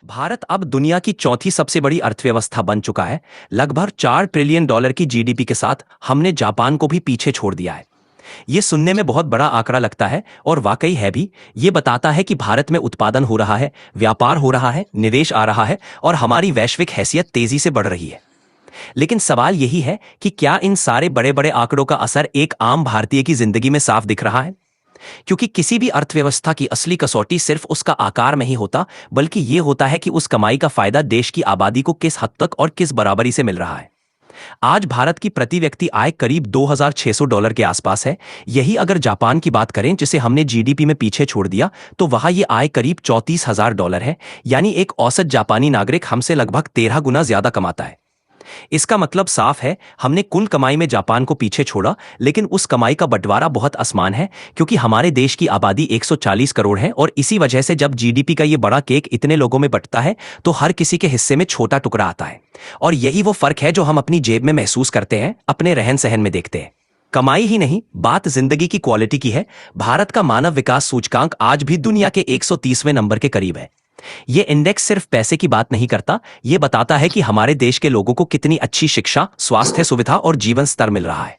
भारत अब दुनिया की चौथी सबसे बड़ी अर्थव्यवस्था बन चुका है। लगभग $4 ट्रिलियन की जीडीपी के साथ हमने जापान को भी पीछे छोड़ दिया है। ये सुनने में बहुत बड़ा आंकड़ा लगता है और वाकई है भी। ये बताता है कि भारत में उत्पादन हो रहा है, व्यापार हो रहा है, निवेश आ रहा है और हमारी वैश्विक हैसियत तेजी से बढ़ रही है। लेकिन सवाल यही है कि क्या इन सारे बड़े बड़े आंकड़ों का असर एक आम भारतीय की जिंदगी में साफ दिख रहा है? क्योंकि किसी भी अर्थव्यवस्था की असली कसौटी सिर्फ उसका आकार में ही होता, बल्कि यह होता है कि उस कमाई का फायदा देश की आबादी को किस हद तक और किस बराबरी से मिल रहा है। आज भारत की प्रति व्यक्ति आय करीब $2,600 के आसपास है। यही अगर जापान की बात करें, जिसे हमने जीडीपी में पीछे छोड़ दिया, तो वहां यह आय करीब $34,000 है। यानी एक औसत जापानी नागरिक हमसे लगभग 13 गुना ज्यादा कमाता है। इसका मतलब साफ है, हमने कुल कमाई में जापान को पीछे छोड़ा, लेकिन उस कमाई का बंटवारा बहुत असमान है। क्योंकि हमारे देश की आबादी 140 करोड़ है और इसी वजह से जब जीडीपी का ये बड़ा केक इतने लोगों में बंटता है तो हर किसी के हिस्से में छोटा टुकड़ा आता है। और यही वो फर्क है जो हम अपनी जेब में महसूस करते हैं, अपने रहन सहन में देखते हैं। कमाई ही नहीं, बात जिंदगी की क्वालिटी की है। भारत का मानव विकास सूचकांक आज भी दुनिया के 130वें नंबर के करीब है। ये इंडेक्स सिर्फ पैसे की बात नहीं करता, ये बताता है कि हमारे देश के लोगों को कितनी अच्छी शिक्षा, स्वास्थ्य सुविधा और जीवन स्तर मिल रहा है।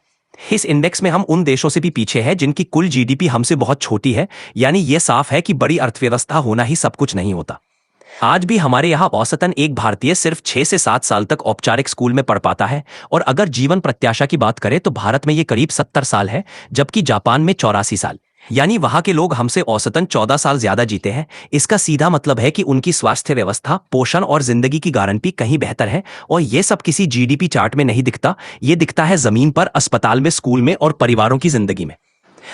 इस इंडेक्स में हम उन देशों से भी पीछे हैं जिनकी कुल जीडीपी हमसे बहुत छोटी है। यानी ये साफ है कि बड़ी अर्थव्यवस्था होना ही सब कुछ नहीं होता। आज भी हमारे यहाँ औसतन एक भारतीय सिर्फ 6 से 7 साल तक औपचारिक स्कूल में पढ़ पाता है। और अगर जीवन प्रत्याशा की बात करें तो भारत में ये करीब 70 साल है, जबकि जापान में 84 साल। यानी वहां के लोग हमसे औसतन 14 साल ज्यादा जीते हैं। इसका सीधा मतलब है कि उनकी स्वास्थ्य व्यवस्था, पोषण और जिंदगी की गारंटी कहीं बेहतर है। और ये सब किसी जीडीपी चार्ट में नहीं दिखता, ये दिखता है जमीन पर, अस्पताल में, स्कूल में और परिवारों की जिंदगी में।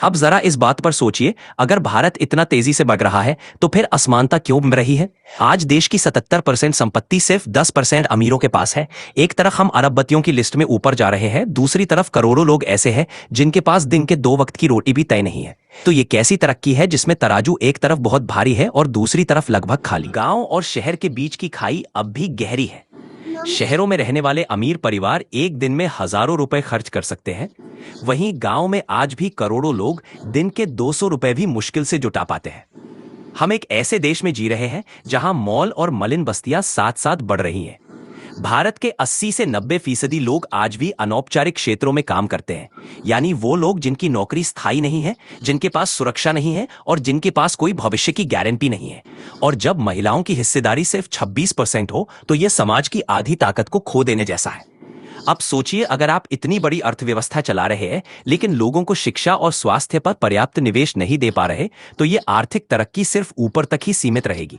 अब जरा इस बात पर सोचिए, अगर भारत इतना तेजी से बढ़ रहा है तो फिर असमानता क्यों बढ़ रही है? आज देश की 77% संपत्ति सिर्फ 10% अमीरों के पास है। एक तरफ हम अरबपतियों की लिस्ट में ऊपर जा रहे हैं, दूसरी तरफ करोड़ों लोग ऐसे हैं जिनके पास दिन के 2 वक्त की रोटी भी तय नहीं है। तो ये कैसी तरक्की है जिसमें तराजू एक तरफ बहुत भारी है और दूसरी तरफ लगभग खाली? गांव और शहर के बीच की खाई अब भी गहरी है। शहरों में रहने वाले अमीर परिवार एक दिन में हजारों रुपए खर्च कर सकते हैं, वहीं गांव में आज भी करोड़ों लोग दिन के 200 रुपए भी मुश्किल से जुटा पाते हैं। हम एक ऐसे देश में जी रहे हैं जहां मॉल और मलिन बस्तियां साथ साथ बढ़ रही हैं। भारत के 80 से 90% लोग आज भी अनौपचारिक क्षेत्रों में काम करते हैं। यानी वो लोग जिनकी नौकरी स्थायी नहीं है, जिनके पास सुरक्षा नहीं है और जिनके पास कोई भविष्य की गारंटी नहीं है। और जब महिलाओं की हिस्सेदारी सिर्फ 26% हो तो यह समाज की आधी ताकत को खो देने जैसा है। अब सोचिए, अगर आप इतनी बड़ी अर्थव्यवस्था चला रहे हैं लेकिन लोगों को शिक्षा और स्वास्थ्य पर पर्याप्त निवेश नहीं दे पा रहे, तो ये आर्थिक तरक्की सिर्फ ऊपर तक ही सीमित रहेगी।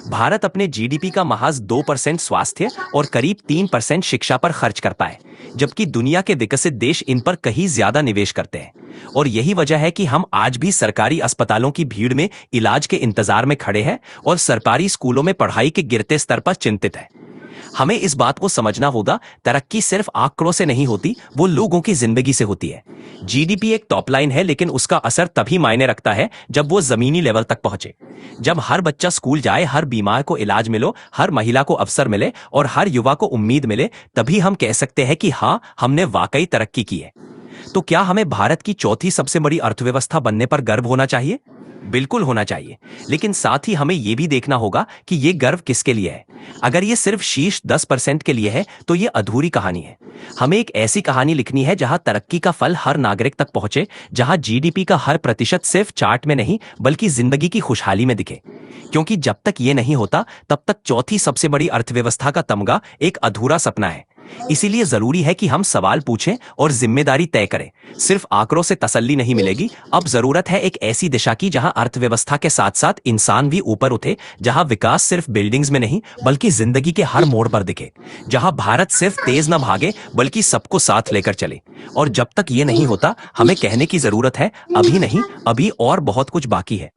भारत अपने जीडीपी का महज 2% स्वास्थ्य और करीब 3% शिक्षा पर खर्च करता है, जबकि दुनिया के विकसित देश इन पर कहीं ज्यादा निवेश करते हैं। और यही वजह है कि हम आज भी सरकारी अस्पतालों की भीड़ में इलाज के इंतजार में खड़े हैं और सरकारी स्कूलों में पढ़ाई के गिरते स्तर पर चिंतित हैं। हमें इस बात को समझना होगा, तरक्की सिर्फ आंकड़ों से नहीं होती, वो लोगों की जिंदगी से होती है। जीडीपी एक टॉप लाइन है, लेकिन उसका असर तभी मायने रखता है जब वो जमीनी लेवल तक पहुंचे। जब हर बच्चा स्कूल जाए, हर बीमार को इलाज मिलो, हर महिला को अवसर मिले और हर युवा को उम्मीद मिले, तभी हम कह सकते हैं कि हाँ, हमने वाकई तरक्की की है। तो क्या हमें भारत की चौथी सबसे बड़ी अर्थव्यवस्था बनने पर गर्व होना चाहिए? बिल्कुल होना चाहिए, लेकिन साथ ही हमें यह भी देखना होगा कि यह गर्व किसके लिए है। अगर यह सिर्फ शीर्ष 10% के लिए है तो यह अधूरी कहानी है। हमें एक ऐसी कहानी लिखनी है जहां तरक्की का फल हर नागरिक तक पहुंचे, जहां जीडीपी का हर प्रतिशत सिर्फ चार्ट में नहीं बल्कि जिंदगी की खुशहाली में दिखे। क्योंकि जब तक यह नहीं होता तब तक चौथी सबसे बड़ी अर्थव्यवस्था का तमगा एक अधूरा सपना है। इसीलिए जरूरी है कि हम सवाल पूछें और जिम्मेदारी तय करें। सिर्फ आंकड़ों से तसल्ली नहीं मिलेगी। अब जरूरत है एक ऐसी दिशा की जहां अर्थव्यवस्था के साथ साथ इंसान भी ऊपर उठे, जहां विकास सिर्फ बिल्डिंग्स में नहीं बल्कि जिंदगी के हर मोड़ पर दिखे, जहां भारत सिर्फ तेज न भागे बल्कि सबको साथ लेकर चले। और जब तक ये नहीं होता, हमें कहने की जरूरत है, अभी नहीं, अभी और बहुत कुछ बाकी है।